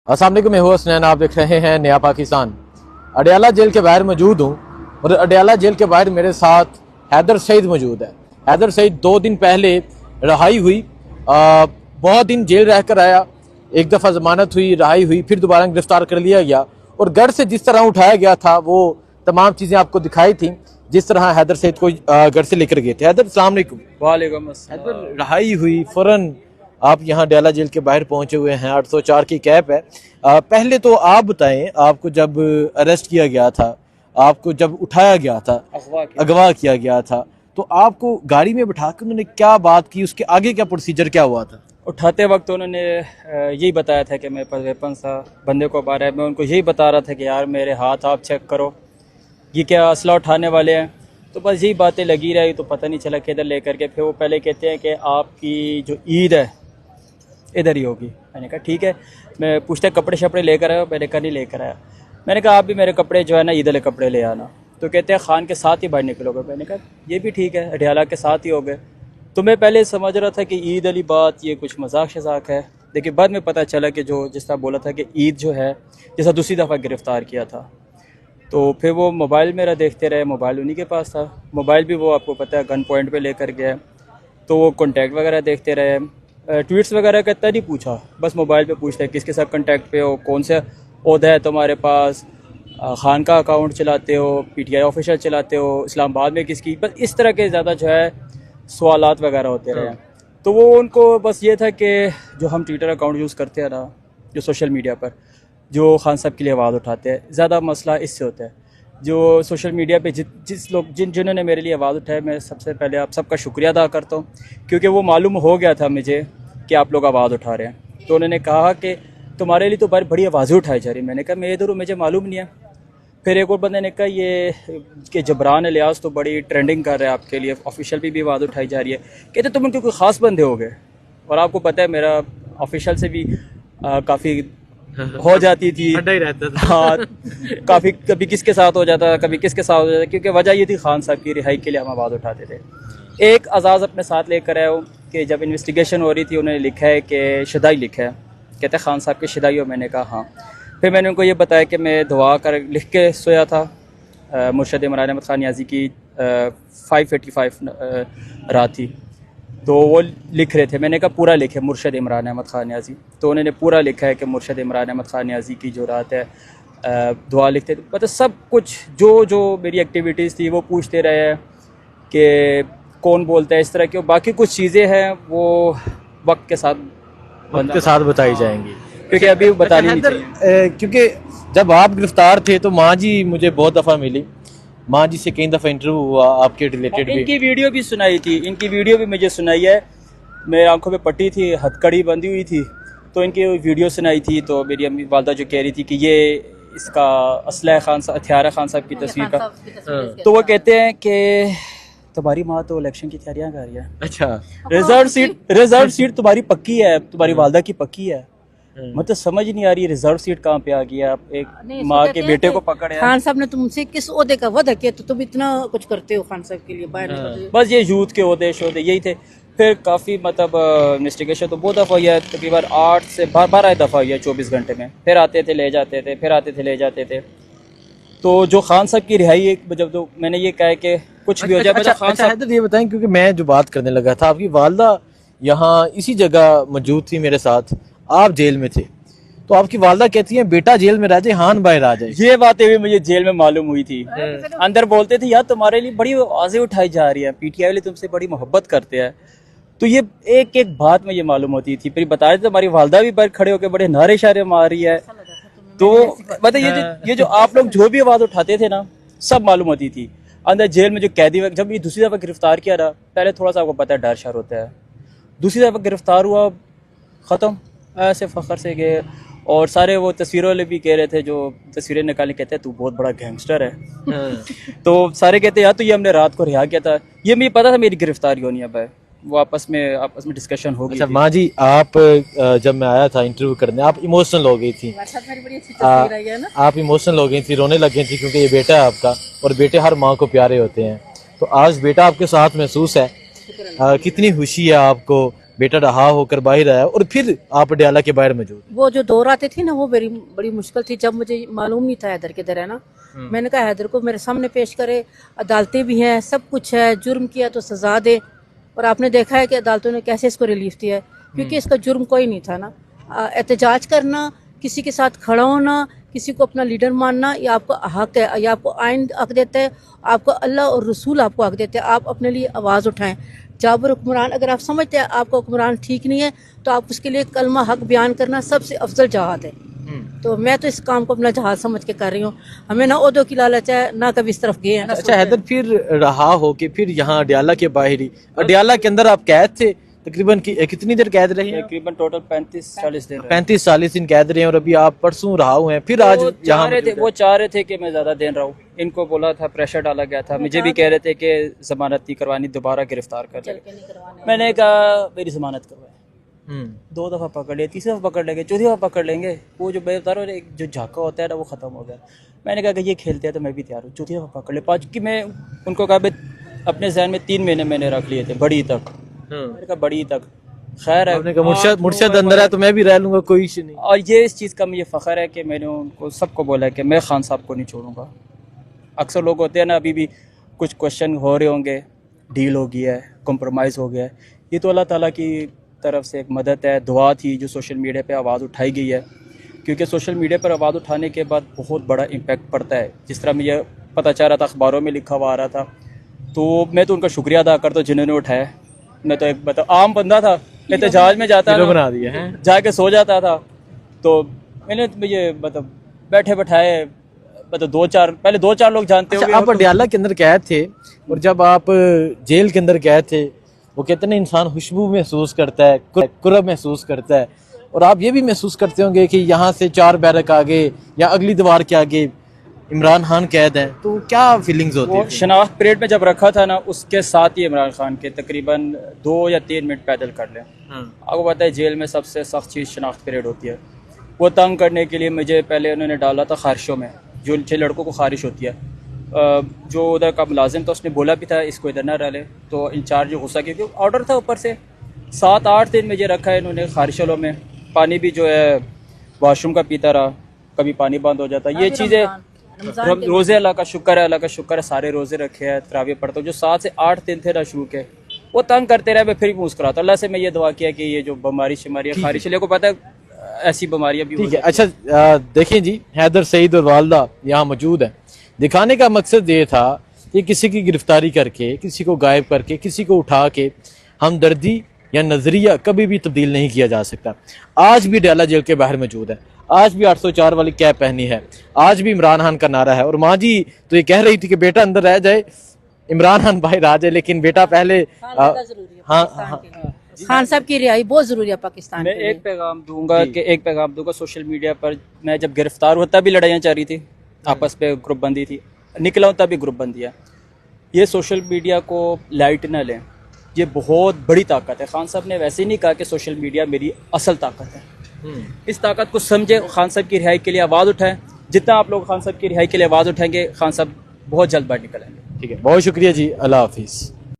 अस्सलाम वालेकुम, मैं हूं हसनैन। आप देख रहे हैं नया पाकिस्तान। अडयाला जेल के बाहर मौजूद हूं और अडयाला जेल के बाहर मेरे साथ हैदर सईद मौजूद है। हैदर सईद 2 दिन पहले रहाई हुई, बहुत दिन जेल रह कर आया। एक दफ़ा ज़मानत हुई, रहाई हुई, फिर दोबारा गिरफ्तार कर लिया गया और घर से जिस तरह उठाया गया था वो तमाम चीज़ें आपको दिखाई थी जिस तरह हैदर सईद को घर से लेकर गए थे। हैदर, अस्सलाम वालेकुम। वालेकुम अस्सलाम। हैदर, रहाई हुई, फ़ौरन आप यहाँ डयाला जेल के बाहर पहुंचे हुए हैं। 804 की कैप है। पहले तो आप बताएं, आपको जब अरेस्ट किया गया था, आपको जब उठाया गया था, अगवा किया गया था, तो आपको गाड़ी में बिठा कर उन्होंने क्या बात की, उसके आगे क्या प्रोसीजर क्या हुआ था? उठाते वक्त उन्होंने यही बताया था कि मेरे पास वेपन था, बंदे को बारे में उनको यही बता रहा था कि यार मेरे हाथ आप चेक करो, ये क्या असला उठाने वाले हैं। तो बस यही बातें लगी रही, तो पता नहीं चला किधर लेकर के। फिर वो पहले कहते हैं कि आपकी जो ईद है इधर ही होगी। मैंने कहा ठीक है। मैं पूछते कपड़े शपड़े लेकर आया, मैंने कहा नहीं लेकर आया। मैंने कहा आप भी मेरे कपड़े जो है ना ईद वाले कपड़े ले आना। तो कहते हैं खान के साथ ही बाहर निकलोगे। मैंने कहा ये भी ठीक है, अडयाला के साथ ही हो गए। तो मैं पहले समझ रहा था कि ईद वाली बात ये कुछ मजाक शजाक है, लेकिन बाद में पता चला कि जो जिस तरह बोला था कि ईद जो है, जैसा दूसरी दफ़ा गिरफ़्तार किया था। तो फिर वो मोबाइल मेरा देखते रहे, मोबाइल उन्हीं के पास था। मोबाइल भी वो आपको पता है गन पॉइंट पे लेकर गया। तो वो कॉन्टैक्ट वगैरह देखते रहे, ट्वीट्स वगैरह का इतना नहीं पूछा, बस मोबाइल पे पूछते हैं किसके साथ कॉन्टैक्ट पे हो, कौन सा ओहदा है तुम्हारे पास, खान का अकाउंट चलाते हो, पीटीआई ऑफिशियल चलाते हो, इस्लामाबाद में किसकी, बस इस तरह के ज़्यादा जो है सवालात वगैरह होते रहे। तो वो उनको बस ये था कि जो हम ट्विटर अकाउंट यूज़ करते हैं ना, जो सोशल मीडिया पर जो खान साहब के लिए आवाज़ उठाते हैं, ज़्यादा मसला इससे होता है। जो सोशल मीडिया पे जिन्होंने मेरे लिए आवाज़ उठाई, मैं सबसे पहले आप सबका शुक्रिया अदा करता हूँ, क्योंकि वो मालूम हो गया था मुझे कि आप लोग आवाज़ उठा रहे हैं। तो उन्होंने कहा कि तुम्हारे लिए तो बड़ी आवाज़ें उठाई जा रही। मैंने कहा मैं इधर हूँ, मुझे मालूम नहीं है। फिर एक और बंदे ने कहा ये कि जबरान लियाज तो बड़ी ट्रेंडिंग कर रहा है आपके लिए, ऑफिशियल भी आवाज़ उठाई जा रही है। कहते तुम उनके कोई ख़ास बंदे हो गए, और आपको पता है मेरा ऑफिशियल से भी काफ़ी हो जाती थी, ही रहता था। हाँ, काफ़ी कभी किसके साथ हो जाता, कभी किसके साथ हो जाता, क्योंकि वजह ये थी खान साहब की रिहाई के लिए हम आवाज़ उठाते थे। एक आज़ाज़ अपने साथ लेकर आया हूँ कि जब इन्वेस्टिगेशन हो रही थी उन्होंने लिखा है कि शदाई लिखा है, कहते हैं खान साहब के शदाई हो। मैंने कहा हाँ। फिर मैंने उनको ये बताया कि मैं दुआ कर लिख के सोया था। मुर्शद इमरान अहमद खान नियाज़ी की 585 रात थी, तो वो लिख रहे थे। मैंने कहा पूरा लिखे मुर्शद इमरान अहमद खान नियाज़ी। तो उन्होंने पूरा लिखा है कि मुर्शद इमरान अहमद खान नियाज़ी की जो रात है दुआ लिखते थे। मतलब सब कुछ जो मेरी एक्टिविटीज़ थी वो पूछते रहे कि कौन बोलता है इस तरह की। बाकी कुछ चीज़ें हैं वो वक्त के साथ बताई जाएंगी, क्योंकि अभी बतानी नहीं चाहिए। क्योंकि जब आप गिरफ्तार थे तो माँ जी मुझे बहुत दफ़ा मिली, माँ जी से कई दफ़ा इंटरव्यू हुआ आपके रिलेटेड भी। इनकी वीडियो भी सुनाई थी, इनकी वीडियो भी मुझे सुनाई है। मेरी आंखों पे पट्टी थी, हथकड़ी बंधी हुई थी, तो इनकी वीडियो सुनाई थी। तो मेरी अम्मी वालदा जो कह रही थी कि ये इसका असला खान साहब, हथियारा खान साहब की तस्वीर का। तो वो कहते हैं कि तुम्हारी माँ तो इलेक्शन की तैयारियां कर रही है। अच्छा, रिजर्व सीट तुम्हारी पक्की है, तुम्हारी वालदा की पक्की है। मतलब समझ नहीं आ रही रिजर्व सीट कहाँ पे आ गई है। आप एक माँ के बेटे को पकड़े। खान साहब ने तुमसे किस ओहदे का वादा किया तो तुम इतना कुछ करते हो खान साहब के लिए बाहर? बस ये यूथ के ओहदे शोदे यही थे। फिर काफ़ी मतलब इन्वेस्टिगेशन तो बहुत दफ़ा हुई है, तकरीबन 8 से 12 दफ़ा हुई है 24 घंटे में। फिर आते थे ले जाते थे, फिर आते थे ले जाते थे। तो जो खान साहब की रिहाई एक जब तो मैंने ये कहा कि कुछ भी हो जाए। खान साहब ये बताएं, क्योंकि मैं जो बात करने लगा था, आपकी वालदा यहाँ इसी जगह मौजूद थी मेरे साथ, आप जेल में थे, तो आपकी वालदा कहती है बेटा जेल में रह जाए, हान बाहर आ जाए। ये बातें भी मुझे जेल में मालूम हुई थी। अंदर बोलते थे यार तुम्हारे लिए बड़ी आवाजें उठाई जा रही है, पीटीआई वाले तुमसे बड़ी मोहब्बत करते हैं। तो ये एक एक बात में ये मालूम होती थी। फिर बता रहे थे हमारी वालदा भी बाहर खड़े होकर बड़े नारे शारे मार रही है। तो मतलब ये जो आप लोग जो भी आवाज उठाते थे ना, सब मालूम होती थी। अंदर जेल में जो कैदी, जब ये दूसरी दफा गिरफ्तार किया ना, पहले थोड़ा सा आपको पता है डर शर होता है। दूसरी दफा गिरफ्तार हुआ, खत्म, ऐसे फखर से गए। और सारे वो तस्वीरों वाले भी कह रहे थे, जो तस्वीरें निकालने, कहते हैं तू बहुत बड़ा गैंगस्टर है। तो सारे कहते हैं यार तो ये हमने रात को रिहा किया था, ये मुझे पता था मेरी गिरफ्तारी होनी है भाई। वो आपस में डिस्कशन हो गई। अच्छा माँ जी, आप जब मैं आया था इंटरव्यू करने, आप इमोशनल हो गई थी, आप इमोशनल हो गई थी, रोने लग गई थी, क्योंकि ये बेटा है आपका और बेटे हर माँ को प्यारे होते हैं। तो आज बेटा आपके साथ महसूस है, कितनी खुशी है आपको बेटा रहा होकर बाहर आया और फिर आप अडयाला के बाहर मौजूद। वो जो दौर आते थे ना, वो बड़ी बड़ी मुश्किल थी। जब मुझे मालूम नहीं था हैदर किधर है ना, मैंने कहा हैदर को मेरे सामने पेश करे, अदालतें भी हैं, सब कुछ है, जुर्म किया तो सजा दे। और आपने देखा है कि अदालतों ने कैसे इसको रिलीफ दिया है, क्योंकि इसका जुर्म कोई नहीं था ना। एहतजाज करना, किसी के साथ खड़ा होना, किसी को अपना लीडर मानना, ये आपका हक है, ये आपको आइन हक देता है, आपको अल्लाह और रसूल आपको हक देते हैं। आप अपने लिए आवाज़ उठाएं। जाबर हुक्मरान, अगर आप समझते हैं आपका हुक्मरान ठीक नहीं है, तो आप उसके लिए कलमा हक बयान करना सबसे अफजल जहाद है। तो मैं तो इस काम को अपना जहाज समझ के कर रही हूँ। हमें ना ओहदों की लालच है, ना कभी इस तरफ गए हैं। अच्छा हैदर, फिर रहा हो कि फिर यहाँ अडयाला के बाहर ही, अडयाला के अंदर आप कैद थे, तकरीबन कितनी देर कैद रहे हैं? तकरीबन टोटल 35-40 दिन 35-40 दिन कैद रहे हैं, और अभी आप परसों रहा हुए हैं, फिर आज यहाँ वो चाह रहे थे कि मैं ज्यादा दिन रहूं। इनको बोला था, प्रेशर डाला गया था, मुझे भी कह रहे थे कि जमानत नहीं करवानी, दोबारा गिरफ्तार कर लेंगे। मैंने कहा मेरी जमानत करवाए। 2 दफा पकड़ लिया, 3री दफा पकड़ लेंगे, 4थी दफा पकड़ लेंगे। वो जो बेवतार जो झाका होता है ना, वो खत्म हो गया। मैंने कहा कि ये खेलते हैं तो मैं भी तैयार हूँ, 4थी दफा पकड़ ले। 5 की मैं उनको कहा अपने जहन में 3 महीने मैंने रख लिए थे, बड़ी तक। मैंने कहा बड़ी तक खैर है, मुर्शद अंदर है तो मैं भी रह लूंगा, कोई इशू नहीं। और ये इस चीज़ का मुझे फ़ख्र है कि मैंने उनको सबको बोला है कि मैं खान साहब को नहीं छोड़ूंगा। अक्सर लोग होते हैं ना, अभी भी कुछ क्वेश्चन हो रहे होंगे, डील हो गया है, कॉम्प्रोमाइज़ हो गया है। ये तो अल्लाह ताला की तरफ से एक मदद है, दुआ थी जो सोशल मीडिया पे आवाज़ उठाई गई है। क्योंकि सोशल मीडिया पर आवाज़ उठाने के बाद बहुत बड़ा इम्पैक्ट पड़ता है। जिस तरह मुझे पता चल रहा था, अखबारों में लिखा हुआ आ रहा था, तो मैं तो उनका शुक्रिया अदा करता हूँ जिन्होंने उठाया। मैं तो एक आम बंदा था, मैं तो जहाज में जाता बना दिया है, जाके सो जाता था। तो मैंने मुझे बैठे बैठाए, 2-4 लोग जानते हो। आप अडयाला के अंदर कैद थे, और जब आप जेल के अंदर कैद थे, वो कहते हैं इंसान खुशबू महसूस करता है, कुर्ब महसूस करता है, और आप ये भी महसूस करते होंगे कि यहाँ से 4 बैरक आगे या अगली दीवार के आगे इमरान खान कैद हैं, तो क्या फीलिंग्स होती है? शनाख्त परेड में जब रखा था ना, उसके साथ ही इमरान खान के तकरीबन 2 या 3 मिनट पैदल कर लें। आपको पता है जेल में सबसे सख्त चीज़ शनाख्त परेड होती है। वो तंग करने के लिए मुझे पहले उन्होंने डाला था खारिशों में, जो 6 लड़कों को खारिश होती है। जो उधर का मुलाजिम था उसने बोला भी था इसको इधर ना डाले, तो इंचार्ज गुस्सा, क्योंकि ऑर्डर था ऊपर से। 7-8 दिन मुझे रखा है इन्होंने खारिशों में। पानी भी जो है वाशरूम का पीता रहा, कभी पानी बंद हो जाता। ये चीज़ें रोज़े, अल्लाह का शुक्र है, अल्लाह का शुक्र है, सारे रोज़े रखे हैं, तरावी पढ़ता हूँ। जो 7 से 8 दिन थे ना शुरू के, वो तंग करते रहे। मैं फिर भी मुस्कुराता। अल्लाह से मैं ये दुआ किया कि ये जो बीमारी शिमारियाँ खारिश को पता है ऐसी बीमारियाँ भी। ठीक है, अच्छा देखें जी, हैदर सईद और वालदा यहाँ मौजूद है। दिखाने का मकसद ये था कि किसी की गिरफ्तारी करके, किसी को गायब करके, किसी को उठा के हमदर्दी या नजरिया कभी भी तब्दील नहीं किया जा सकता। आज भी अडयाला जेल के बाहर मौजूद है, आज भी 804 वाली कैप पहनी है, आज भी इमरान खान का नारा है। और माँ जी तो ये कह रही थी कि बेटा अंदर रह जाए, इमरान खान बाहर आ जाए, लेकिन बेटा पहले खान साहब की रिहाई बहुत जरूरी है पाकिस्तान में। एक पैगाम दूंगा सोशल मीडिया पर। मैं जब गिरफ्तार हुआ तब भी लड़ाइयाँ जारी थी, आपस पे ग्रुप बंदी थी, निकला हूँ तब भी ग्रुप बंदी है। ये सोशल मीडिया को लाइट ना लें, ये बहुत बड़ी ताकत है। खान साहब ने वैसे ही नहीं कहा कि सोशल मीडिया मेरी असल ताकत है। इस ताकत को समझे, खान साहब की रिहाई के लिए आवाज़ उठाएं। जितना आप लोग खान साहब की रिहाई के लिए आवाज़ उठाएंगे, खान साहब बहुत जल्द बाहर निकलेंगे। ठीक है, बहुत शुक्रिया जी, अल्लाह हाफिज़।